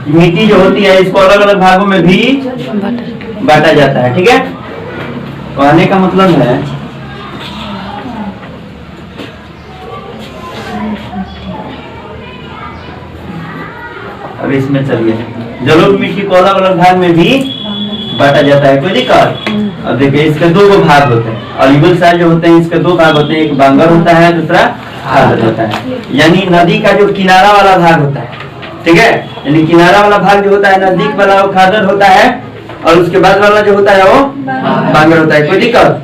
मिट्टी जो होती है इसको अलग अलग भागों में भी बांटा जाता है। ठीक है, कहने का मतलब है अब इसमें चलिए जलोढ़ मिट्टी को अलग अलग भाग में भी बांटा जाता है, कोई दिक्कत। अब देखिए इसके दो भाग होते हैं, अल्यूवियल साइल जो होते हैं इसके दो भाग होते हैं, एक बांगर होता है दूसरा खादर होता है। यानी नदी का जो किनारा वाला भाग होता है, ठीक है, यानी किनारा वाला भाग जो होता है नजदीक वाला वो खादर होता है और उसके बाद वाला जो होता है वो बांगर होता है, कोई दिक्कत।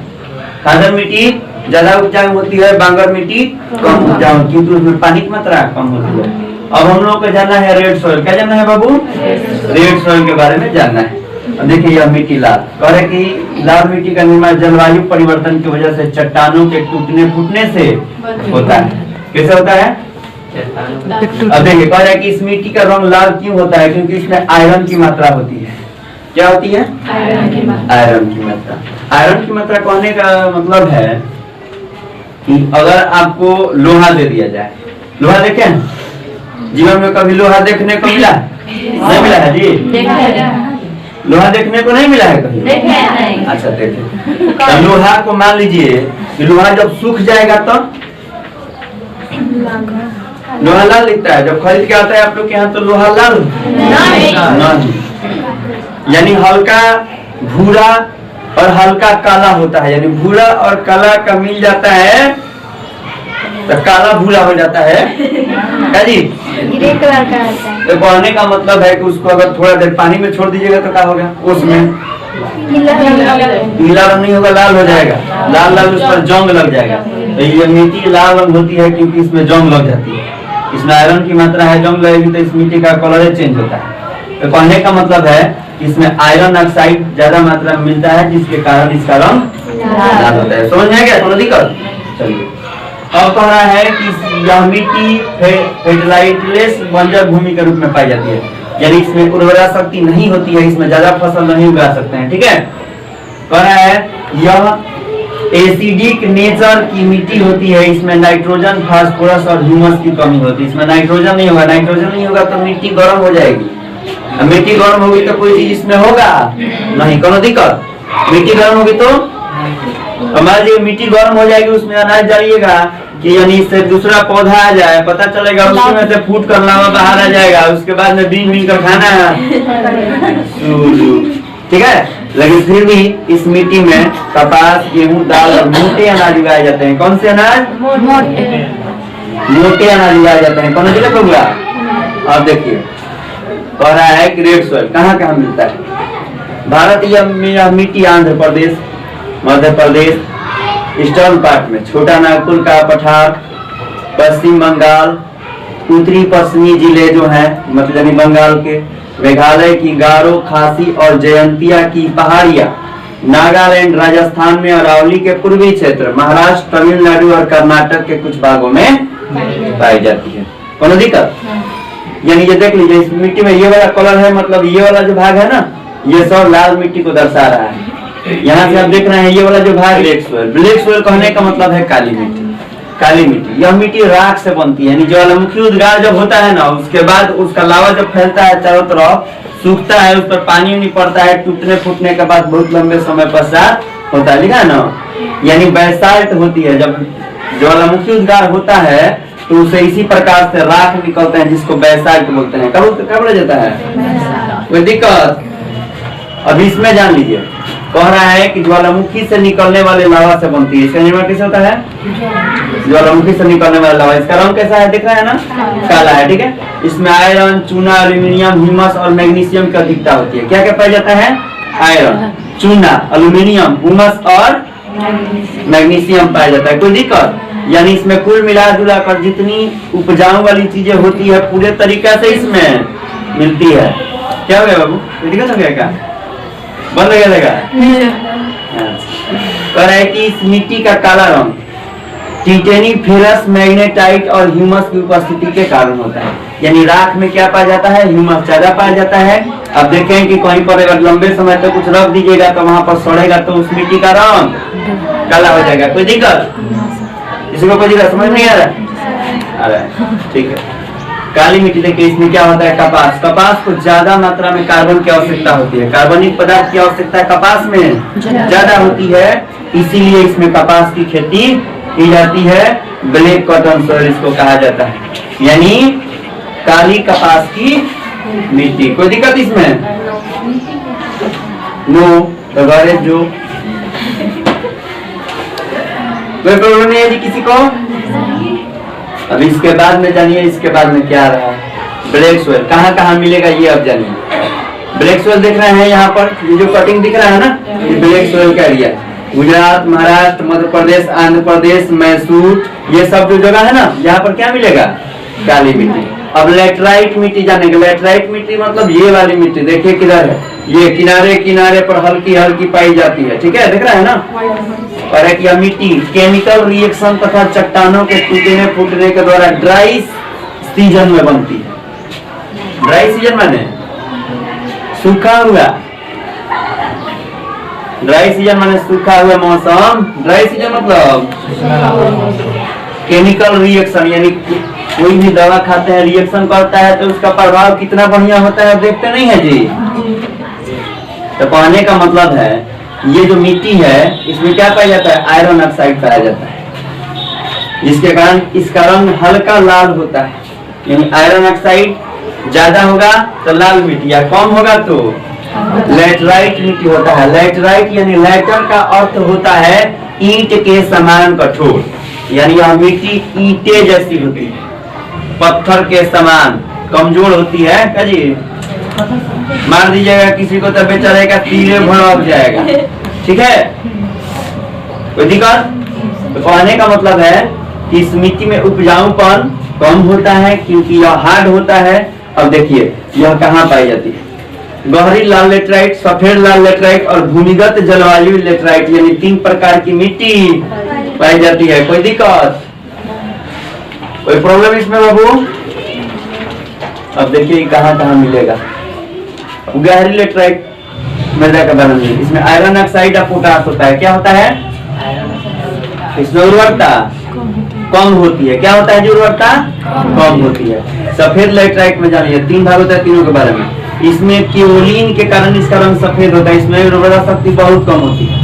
खादर मिट्टी ज्यादा उपजाऊ होती है, बांगर मिट्टी कम उपजाऊ क्योंकि उसमें पानी की मात्रा कम होती है। अब हम लोग को जानना है रेड सॉइल, क्या जानना है बाबू? रेड सॉइल के बारे में जानना है। देखिए यह मिट्टी लाल कह रहे कि लाल मिट्टी का निर्माण जलवायु परिवर्तन की वजह से चट्टानों के टूटने फूटने से होता है। कैसे होता है? अब देखिए कह रहे कि इस मिट्टी का रंग लाल क्यों होता है? क्योंकि इसमें आयरन की मात्रा होती है। क्या होती है? आयरन की मात्रा। आयरन की मात्रा कहने का मतलब है कि अगर आपको लोहा दे दिया जाए, लोहा देखे जीवन में कभी लोहा देखने को मिला? नहीं मिला है जी, लोहा देखने को नहीं मिला है कभी? अच्छा देखे तो लोहा को मान लीजिए कि लोहा जब सूख जाएगा तो लोहा लाल दिखता है, जब खरीद के आता है आप लोग के यहाँ तो लोहा लाल नहीं, यानी हल्का भूरा और हल्का काला होता है, यानी भूरा और काला का मिल जाता है तो काला भूरा हो जाता है। क्या जी? ग्रे कलर का होता है। तो कहने का मतलब है कि उसको अगर थोड़ा देर पानी में छोड़ दीजिएगा तो क्या होगा? उसमें पीला रंग नहीं होगा, लाल हो जाएगा, लाल लाल उस पर जंग लग जाएगा। तो ये मिट्टी लाल रंग होती है क्योंकि इसमें जंग लग जाती है, इसमें आयरन की मात्रा है, जंग लगेगी तो इस मिट्टी का कलर चेंज होता है। तो कहने का मतलब है कि इसमें आयरन ऑक्साइड ज्यादा मात्रा में मिलता है जिसके कारण इसका रंग लाल होता है। समझ में आ गया? थोड़ा दिक्कत। चलिए अब कह रहा है कि यह मिट्टी फर्टिलाइजलेस बंजर भूमि के रूप में पाई जाती है, यानी इसमें उर्वरा शक्ति नहीं होती है, इसमें ज्यादा फसल नहीं उगा सकते हैं। ठीक है, कह रहा है यह एसिडिक नेचर की मिट्टी होती है, इसमें नाइट्रोजन फास्फोरस और ह्यूमस की कमी होती है। इसमें नाइट्रोजन नहीं होगा, नाइट्रोजन नहीं होगा तो मिट्टी गर्म हो जाएगी, मिट्टी गर्म होगी तो कोई चीज इसमें होगा नहीं, कोनो दिक्कत। मिट्टी गर्म होगी तो हमारे लिए मिट्टी गर्म हो जाएगी, उसमें अनाज डालिएगा कि यानी इससे दूसरा पौधा आ जाए, पता चलेगा उसमें से फूट कर लावा बाहर आ जाएगा, उसके बाद में बीन बीन कर खाना है। ठीक है, लेकिन फिर भी इस मिट्टी में कपास, गेहूं, दाल और मोटे अनाज उगाए जाते हैं। कौन से अनाज? मोटे अनाज उगाए जाते हैं। कौन से होगा? अब देखिए कह रहा है कि रेड सॉइल कहाँ कहाँ मिलता है? भारत यह मिट्टी आंध्र प्रदेश, मध्य प्रदेश, ईस्टर्न पार्ट में छोटा नागपुर का पठार, पश्चिम बंगाल, उत्तरी पश्चिमी जिले जो हैं मतलब बंगाल के, मेघालय की गारो, खासी और जयंतिया की पहाड़ियां, नागालैंड, राजस्थान में अरावली के पूर्वी क्षेत्र, महाराष्ट्र, तमिलनाडु और कर्नाटक के कुछ भागों में पाई जाती है। कौन दिक्कत? यानी ये देख लीजिए इस मिट्टी में ये वाला कलर है, मतलब ये वाला जो भाग है ना ये सब लाल मिट्टी को दर्शा रहा है। यहाँ से आप देख रहे हैं ये वाला जो भाग ब्लैक सोइल, ब्लैक सोइल कहने का मतलब है काली मिट्टी। काली मिट्टी, यह मिट्टी राख से बनती है, यानी ज्वालामुखी उद्गार जब होता है ना उसके बाद उसका लावा जब फैलता है चारों तरफ, सूखता है, उस पर पानी नहीं पड़ता है, टूटने फूटने के बाद बहुत लंबे समय पश्चात होता है, लिखा है ना, यानी बैसाल्ट होती है। जब ज्वालामुखी उद्गार होता है तो उसे इसी प्रकार से राख निकलते हैं जिसको बैसाल्ट बोलते हैं। कब बोला जाता है? कोई दिक्कत? अब इसमें जान लीजिए कह रहा है कि ज्वालामुखी से निकलने वाले लावा से बनती है। इसका निर्माण कैसे होता है? ज्वालामुखी से निकलने वाला लावा, इसका रंग कैसा है? दिख रहा है ना, काला है। ठीक है, इसमें आयरन, चूना, एल्यूमिनियम, ह्यूमस और मैग्नीशियम की अधिकता होती है। क्या क्या पाया जाता है? आयरन, चूना, एल्यूमिनियम, ह्यूमस और मैग्नीशियम पाया जाता है। कोई दिक्कत? यानी इसमें कुल मिला जुला कर जितनी उपजाऊ वाली चीजें होती है पूरे तरीका से इसमें मिलती है। क्या हो गया बाबू? दिक्कत हो गया क्या? बंद हो गया? कह रहा है कि इस मिट्टी का काला रंग टिटेनी, फेरस, मैग्नेटाइट और ह्यूमस की उपस्थिति के कारण होता है। यानी राख में क्या पाया जाता है? ह्यूमस ज्यादा पाया जाता है। अब देखें कि कहीं पर अगर लंबे समय तक कुछ रख दीजिएगा तो वहां पर सड़ेगा तो उस मिट्टी का रंग काला हो जाएगा। कोई दिक्कत? इसको कोई दिक्कत समझ नहीं आ रहा है? ठीक है, काली मिट्टी देखिए, इसमें क्या होता है, कपास। कपास को ज्यादा मात्रा में कार्बन की आवश्यकता होती है, कार्बनिक पदार्थ की आवश्यकता कपास में ज्यादा होती है, इसीलिए इसमें कपास की खेती की जाती है। ब्लैक कॉटन सॉइल इसको कहा जाता है, यानी काली कपास की मिट्टी। कोई दिक्कत इसमें? नो, तो गौरव जो कोई प्रॉब्लम नहीं है जी किसी को? अब इसके बाद में जानिए, इसके बाद में क्या रहा है। ब्लैक सोइल कहाँ कहाँ मिलेगा ये अब जानिए। ब्लैक सोइल देख रहे हैं यहाँ पर, ये जो कटिंग दिख रहा है ना, ये ब्लैक सोइल का एरिया। गुजरात, महाराष्ट्र, मध्य प्रदेश, आंध्र प्रदेश, मैसूर, ये सब जो जगह है ना, यहाँ पर क्या मिलेगा, काली मिट्टी। अब लेटराइट मिट्टी जानेंगे। लेटराइट मिट्टी मतलब ये वाली मिट्टी, देखिए किधर है, ये किनारे किनारे पर हल्की हल्की पाई जाती है, ठीक है, दिख रहा है ना। और एक यह मिट्टी केमिकल रिएक्शन तथा चट्टानों के टूटने फूटने के द्वारा ड्राई सीजन में बनती है। ड्राई सीजन माने सूखा हुआ, ड्राई सीजन माने सूखा हुआ मौसम। ड्राई सीजन मतलब केमिकल रिएक्शन, यानी कोई भी दवा खाते हैं, रिएक्शन करता है तो उसका प्रभाव कितना बढ़िया होता है, देखते नहीं है जी। तो कहने का मतलब है, ये जो मिट्टी है इसमें क्या पाया जाता है, आयरन ऑक्साइड पाया जाता है, जिसके कारण इसका रंग हल्का लाल होता है। यानी आयरन ऑक्साइड ज्यादा होगा तो लाल मिट्टी, या कम होगा तो लेटराइट मिट्टी होता है। लेटराइट यानी लेटर का अर्थ होता है ईंट के समान कठोर, यानी यह मिट्टी ईंटे जैसी होती है, पत्थर के समान कमजोर होती है। क्या जी, मार दीजिएगा किसी को तो बेचारे का तीरे भड़क जाएगा, ठीक है, कोई दिक्कत? तो कहने का मतलब है कि इस मिट्टी में उपजाऊपन कम होता है क्योंकि यह हार्ड होता है। अब देखिए यह कहाँ पाई जाती है, गहरी लाल लेटराइट, सफेद लाल लेटराइट और भूमिगत जलवायु लेटराइट, यानी 3 प्रकार की मिट्टी पाई जाती है। कोई दिक्कत, कोई प्रॉब्लम इसमें बाबू? अब देखिए कहाँ कहाँ मिलेगा। गहरी लेटराइट मृदा का बना है, इसमें आयरन ऑक्साइड और पोटास होता है। क्या होता है, इसमें उर्वरकता कम होती है। क्या होता है, जो उर्वरकता कम होती है। सफेद लेटराइट में जानिए 3 भाग होता है, तीनों के बारे में। इसमें क्योलिन के कारण इसका रंग सफेद होता है, इसमें उर्वरा शक्ति बहुत कम होती है,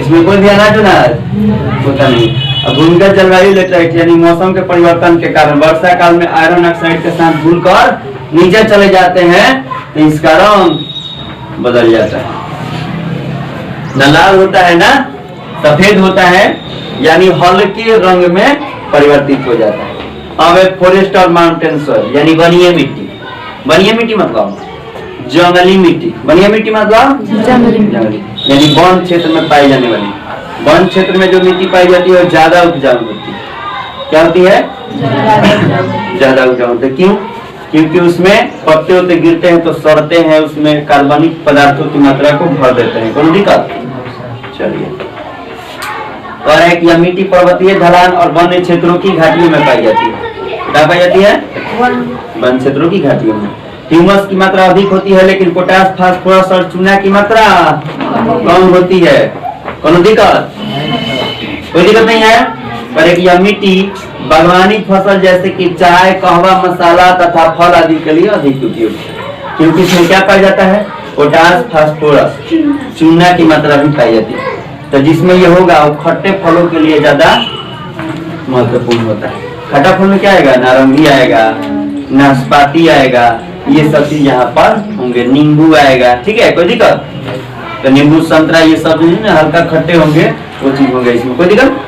इसमें कोई भी अनाज होता नहीं। अब भूमिगत जलवायु लेटराइट यानी मौसम के परिवर्तन के कारण वर्षा काल में आयरन ऑक्साइड के साथ घुलकर नीचे चले जाते हैं तो इसका रंग बदल जाता है, न लाल होता है ना सफेद होता है, यानी हल्के रंग में परिवर्तित हो जाता है। अब एक फॉरेस्ट और माउंटेन सॉइल यानी वनीय मिट्टी। वनीय मिट्टी मतलब जंगली मिट्टी, वनीय मिट्टी मतलब जंगली, यानी वन क्षेत्र में पाई जाने वाली। वन क्षेत्र में जो मिट्टी पाई जाती है वो ज्यादा उपजाऊ होती है। क्या होती है, ज्यादा उपजाऊ होती है। क्यों? क्योंकि उसमें पत्ते होते गिरते हैं तो सड़ते हैं, उसमें कार्बनिक पदार्थों की मात्रा को भर देते हैं। कोई दिक्कत? चलिए, और एक यह मिट्टी पर्वतीय ढलान और वन्य क्षेत्रों की घाटियों में पाई जाती है। क्या पाई जाती है, वन क्षेत्रों की घाटियों में। ह्यूमस की मात्रा अधिक होती है लेकिन पोटास, फास्फोरस और चूना की मात्रा कम होती है। कोई दिक्कत? कोई दिक्कत नहीं है। पर एक यह मिट्टी बागवानी फसल जैसे कि चाय, कहवा, मसाला तथा फल आदि के लिए अधिक उपयोगी है, क्योंकि इसमें क्या पाया जाता है, पोटास, फास्फोरस, चूना की मात्रा भी पाई जाती है। तो जिसमें ये होगा वो खट्टे फलों के लिए ज्यादा महत्वपूर्ण होता है। खट्टा फल में क्या आएगा, नारंगी आएगा, नाशपाती आएगा, ये सब चीज यहाँ पर होंगे, नींबू आएगा, ठीक है, कोई दिक्कत? तो नींबू, संतरा, ये सब जो है ना हल्का खट्टे होंगे, वो चीज होंगे इसमें, कोई दिक्कत?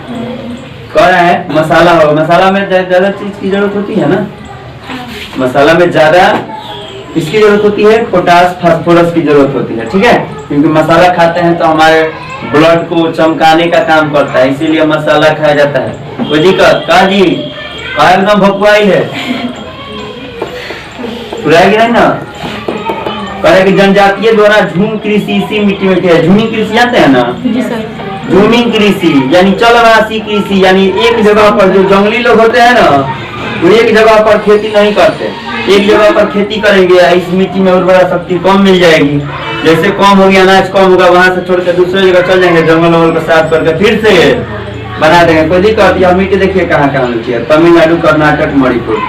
कह रहा है मसाला होगा, मसाला में ज्यादा चीज की जरूरत होती है ना, मसाला में ज्यादा किसकी जरूरत होती है, पोटास, फास्फोरस की जरूरत होती है, ठीक है, क्योंकि मसाला खाते हैं तो हमारे ब्लड को चमकाने का काम करता है, इसीलिए मसाला खाया जाता है। कोई दिक्कत? कहा जी, कहा एकदम भकुआई है, सुनाएगी नहीं ना? कहे कि जनजातीय द्वारा झूम कृषि इसी मिट्टी में किया है। झूमी कृषि जानते हैं ना? झूमिंग कृषि यानी चलवासी कृषि, यानी एक जगह पर जो जंगली लोग होते हैं ना, वो एक जगह पर खेती नहीं करते, एक जगह पर खेती करेंगे, इस मिट्टी में उर्वरा शक्ति कम मिल जाएगी, जैसे कम होगी, अनाज कम होगा, वहां से छोड़कर दूसरे जगह चल जाएंगे, जंगल वंगल को साफ करके फिर से बना देंगे। कोई दिक्कत? यह मिट्टी देखिए कहाँ कहाँ मिलती है, तमिलनाडु, कर्नाटक, मणिपुर,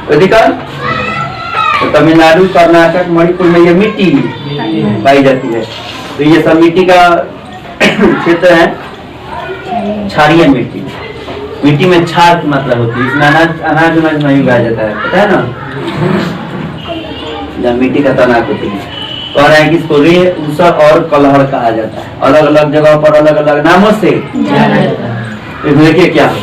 कोई दिक्कत? तो तमिलनाडु, कर्नाटक, मणिपुर में ये मिट्टी पाई जाती है। तो ये सब मिट्टी का क्षेत्र है, क्षारीय मिट्टी। मिट्टी में क्षार की मात्रा होती है, इसमें अनाज नहीं उगाया जाता है, पता है ना? जब मिट्टी का तनाव होती है, कह रहे हैं कि इसको रे, ऊसर और कलहर कहा जाता है। अलग अलग जगह पर अलग अलग नामों से। देखिए क्या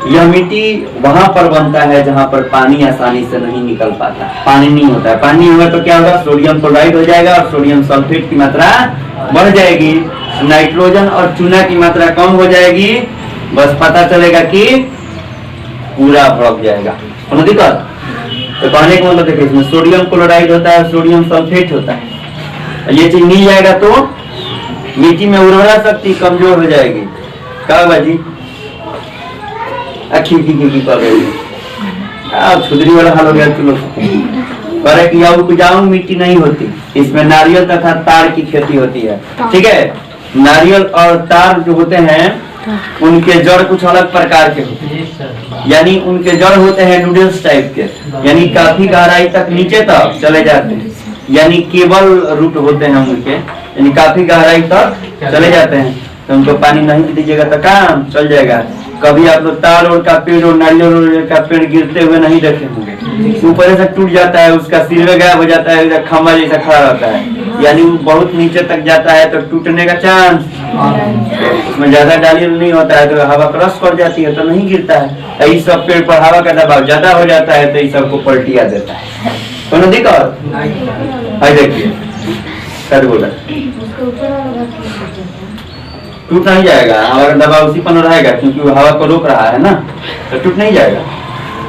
यह मिट्टी वहां पर बनता है जहां पर पानी आसानी से नहीं निकल पाता, पानी नहीं होता है। पानी होगा तो क्या होगा? सोडियम क्लोराइड हो जाएगा और सोडियम सल्फेट की मात्रा बढ़ जाएगी, नाइट्रोजन और चूना की मात्रा कम हो जाएगी। बस पता चलेगा कि पूरा भड़क जाएगा। कोनो दिक्कत? तो कहने का मतलब देखिए, इसमें सोडियम क्लोराइड होता है, सोडियम सल्फेट होता है। ये चीज मिल जाएगा तो मिट्टी में उर्वरा शक्ति कमजोर हो जाएगी। क्या होगा जी? की कर रही है, छुदरी वाला हाल हो गया। चलो करे कि उपजाऊ मिट्टी नहीं होती, इसमें नारियल तथा तार की खेती होती है। ठीक है, नारियल और तार जो होते हैं उनके जड़ कुछ अलग प्रकार के होते हैं, यानी उनके जड़ होते हैं नूडल्स टाइप के, यानी काफी गहराई तक नीचे तक चले जाते हैं, यानी केबल रूट होते हैं उनके, यानी काफी गहराई तक चले जाते हैं। तो उनको पानी नहीं दीजिएगा तो काम चल जाएगा। कभी आप लोग तार और का पेड़ और नारियल का पेड़ गिरते हुए नहीं देखे होंगे, ऊपर से टूट जाता है, उसका सिर गायब हो जाता है, खम्बा जैसा खड़ा रहता है, यानी वो बहुत नीचे तक जाता है तो टूटने का चांस, उसमें ज्यादा डालियल नहीं होता है तो हवा क्रॉस कर जाती है तो नहीं गिरता है। इस सब पेड़ पर हवा का दबाव ज्यादा हो जाता है तो इस सबको पलटिया देता है। कोनो दिक्कत? देखिए कर बोला टूट नहीं जाएगा, हवा का दबाव उसी पर रहेगा क्योंकि वो हवा को रोक रहा है ना, तो टूट नहीं जाएगा।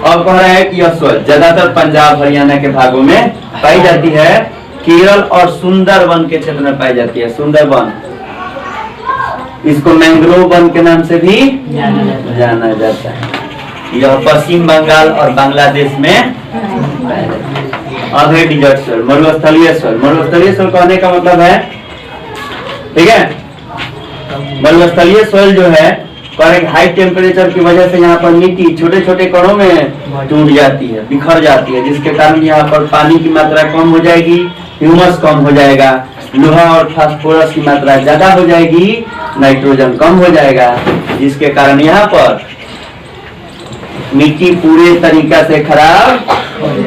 और कह रहा है कि यह सोच ज्यादातर पंजाब हरियाणा के भागों में पाई जाती है, केरल और सुंदरबन के क्षेत्र में पाई जाती है। सुंदरबन, इसको मैंग्रोव वन के नाम से भी जाना जाता है। यह पश्चिम बंगाल और बांग्लादेश में पाया जाता है। अब है डिजर्ट सोइल, मरुस्थलीय सोइल। मरुस्थलीय सोइल कहने का मतलब है, ठीक है, मरुस्थलीय सोइल जो है हाई टेम्परेचर की वजह से यहाँ पर मिट्टी छोटे छोटे कणों में टूट जाती है, बिखर जाती है, जिसके कारण यहाँ पर पानी की मात्रा कम हो जाएगी, ह्यूमस कम हो जाएगा, लोहा और फास्फोरस की मात्रा ज्यादा हो जाएगी, नाइट्रोजन कम हो जाएगा, जिसके कारण यहाँ पर मिट्टी पूरे तरीका से खराब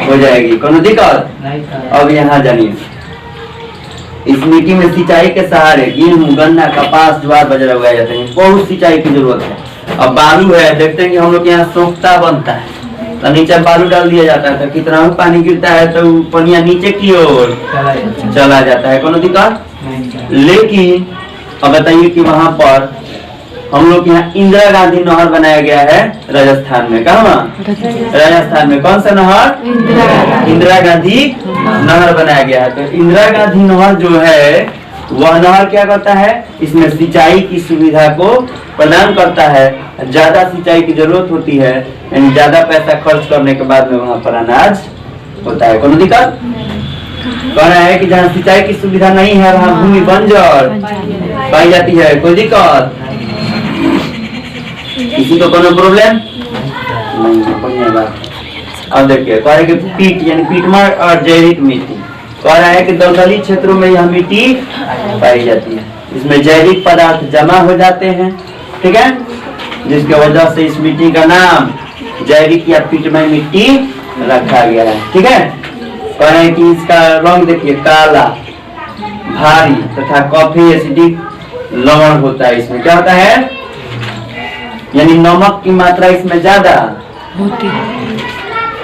हो जाएगी। कोनो दिक्कत? अब यहाँ जानिए, इस मिट्टी में सिंचाई के सहारे गेहूं, गन्ना, कपास, ज्वार, बाजरा उगाए जाते हैं। बहुत सिंचाई की जरूरत है। अब बालू है, देखते हैं कि हम लोग यहाँ सोख्ता बनता है तो नीचे बालू डाल दिया जाता है, तो कितना पानी गिरता है तो पनिया नीचे की ओर चला जाता है। कोनो दिक्कत? लेकिन अब बताइए कि वहां पर हम लोग यहाँ इंदिरा गांधी नहर बनाया गया है राजस्थान में। कहाँ? राजस्थान में। कौन सा नहर? इंदिरा गांधी नहर बनाया गया है। तो इंदिरा गांधी नहर जो है वह नहर क्या करता है? इसमें सिंचाई की सुविधा को प्रदान करता है। ज्यादा सिंचाई की जरूरत होती है, यानी ज्यादा पैसा खर्च करने के बाद में वहाँ पर अनाज होता है। कोनो दिक्कत? कह रहा है कि जहाँ सिंचाई की सुविधा नहीं है वहाँ भूमि बंजर पाई जाती है। कोई दिक्कत? किसी को कोनो प्रॉब्लम नहीं? बढ़िया बात। अब देखिए कह रहे कि पीट यानी पीटमार और जैविक मिट्टी। कह रहा है कि दलदली क्षेत्रों में यह मिट्टी पाई जाती है, इसमें जैविक पदार्थ जमा हो जाते हैं, ठीक है, जिसके वजह से इस मिट्टी का नाम जैविक या पीटमय मिट्टी रखा गया है। ठीक है, कह रहे हैं कि इसका रंग देखिए काला, भारी तथा काफी एसिडिक लवण होता है। इसमें क्या होता है? यानी नमक की मात्रा इसमें ज्यादा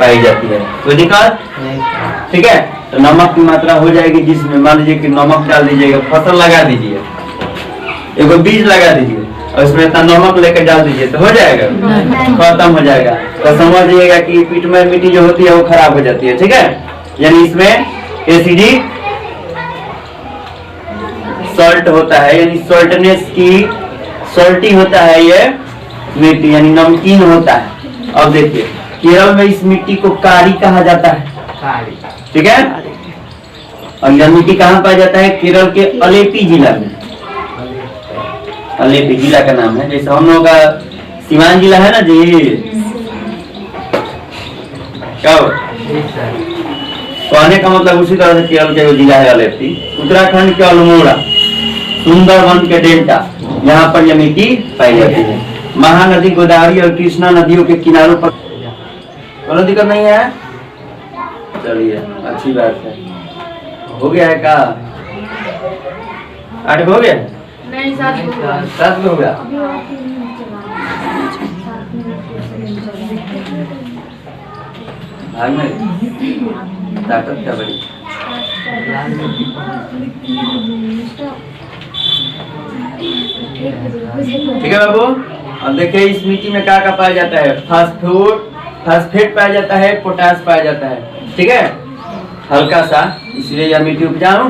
पाई जाती है। कोई दिक्कत? ठीक है, तो नमक की मात्रा हो जाएगी, जिसमें मान लीजिए कि नमक डाल दीजिएगा, फसल लगा दीजिए, एगो बीज लगा दीजिए और उसमें इतना नमक लेकर डाल दीजिए तो हो जाएगा? खत्म हो जाएगा। तो समझिएगा कि पीटमय मिट्टी जो होती है वो खराब हो जाती है। ठीक है, यानी इसमें एसिडिक सॉल्ट होता है, यानी सॉल्टनेस की सॉल्टी होता है ये मिट्टी, यानी नमकीन होता है। अब देखिए केरल में इस मिट्टी को कारी कहा जाता है। ठीक है, और यह मिट्टी कहाँ पाया जाता है? केरल के अलेपी जिला में। अलेपी जिला का नाम है, जैसे हम लोग का सीवान जिला है ना जी, क्या कहने का मतलब उसी तरह से केरल के जिला है अलेप्पी, उत्तराखंड के अल्मोड़ा, सुंदरवन के डेल्टा, यहाँ पर यह मिट्टी पाई जाती है। महानदी गोदावरी और कृष्णा नदियों के किनारों पर कोई दिक्कत नहीं है। चलिए अच्छी बात है। हो गया है का 8 हो गया? नहीं, 7 हो गया। भाग में ताकत क्या बड़ी। ठीक है बाबू, अब देखिए इस मिट्टी में क्या पाया जाता है? फास्फेट पाया जाता है, पोटास पाया जाता है। ठीक है, हल्का सा, इसलिए यह मिट्टी उपजाऊ